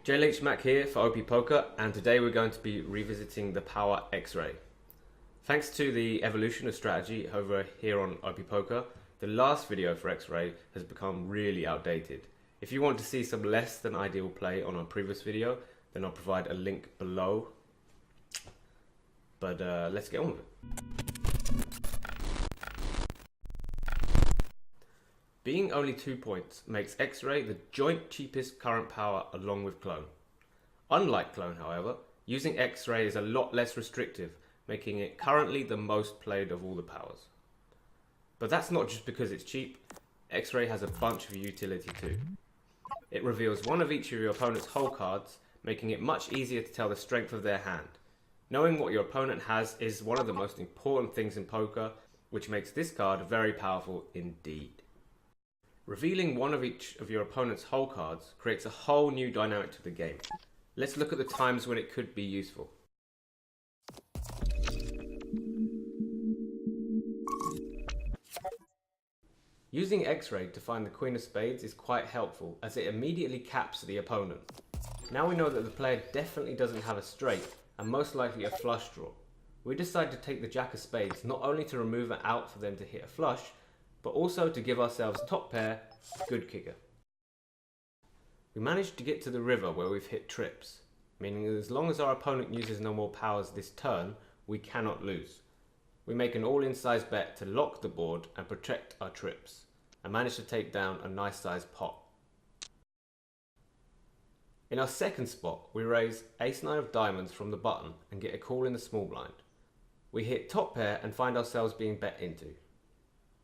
JLH Mac here for OP Poker, and today we're going to be revisiting the Power X-Ray. Thanks to the evolution of strategy over here on OP Poker, the last video for X-Ray has become really outdated. If you want to see some less than ideal play on our previous video, then I'll provide a link below. But let's get on with it. Being only 2 points makes X-Ray the joint cheapest current power along with Clone. Unlike Clone, however, using X-Ray is a lot less restrictive, making it currently the most played of all the powers. But that's not just because it's cheap. X-Ray has a bunch of utility too. It reveals one of each of your opponent's hole cards, making it much easier to tell the strength of their hand. Knowing what your opponent has is one of the most important things in poker, which makes this card very powerful indeed. Revealing one of each of your opponent's hole cards creates a whole new dynamic to the game. Let's look at the times when it could be useful. Using X-Ray to find the Queen of Spades is quite helpful, as it immediately caps the opponent. Now we know that the player definitely doesn't have a straight, and most likely a flush draw. We decide to take the Jack of Spades not only to remove it out for them to hit a flush, but also to give ourselves top pair, good kicker. We managed to get to the river where we've hit trips, meaning that as long as our opponent uses no more powers this turn, we cannot lose. We make an all-in size bet to lock the board and protect our trips, and manage to take down a nice sized pot. In our second spot, we raise ace-9 of diamonds from the button and get a call in the small blind. We hit top pair and find ourselves being bet into.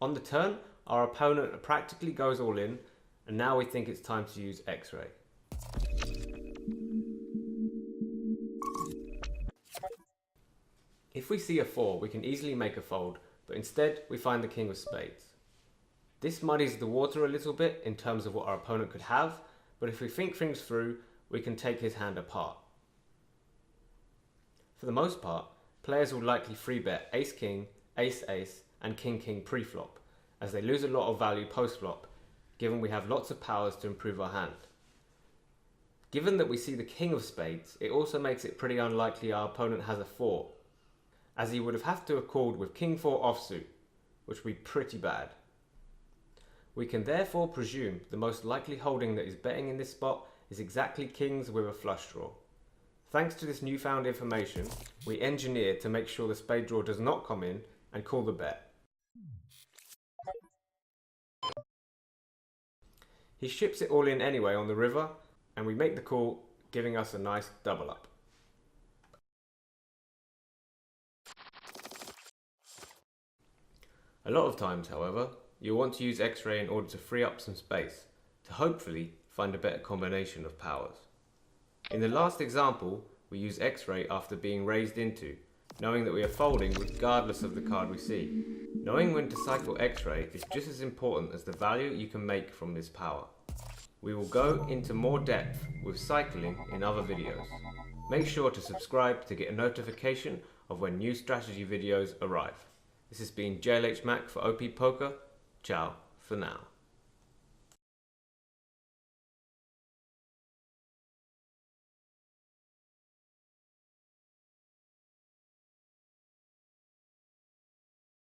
On the turn, our opponent practically goes all in, and now we think it's time to use X-Ray. If we see a 4, we can easily make a fold, but instead we find the King of Spades. This muddies the water a little bit in terms of what our opponent could have, but if we think things through, we can take his hand apart. For the most part, players will likely free bet ace-king, ace-ace, and king-king pre-flop, as they lose a lot of value post-flop, given we have lots of powers to improve our hand. Given that we see the King of Spades, it also makes it pretty unlikely our opponent has a 4, as he would have to have called with King 4 offsuit, which would be pretty bad. We can therefore presume the most likely holding that is betting in this spot is exactly kings with a flush draw. Thanks to this newfound information, we engineer to make sure the spade draw does not come in and call the bet. He ships it all in anyway on the river, and we make the call, giving us a nice double up. A lot of times, however, you'll want to use X-Ray in order to free up some space, to hopefully find a better combination of powers. In the last example, we use X-Ray after being raised into, knowing that we are folding regardless of the card we see. Knowing when to cycle X-Ray is just as important as the value you can make from this power. We will go into more depth with cycling in other videos. Make sure to subscribe to get a notification of when new strategy videos arrive. This has been JLH Mac for OP Poker. Ciao for now.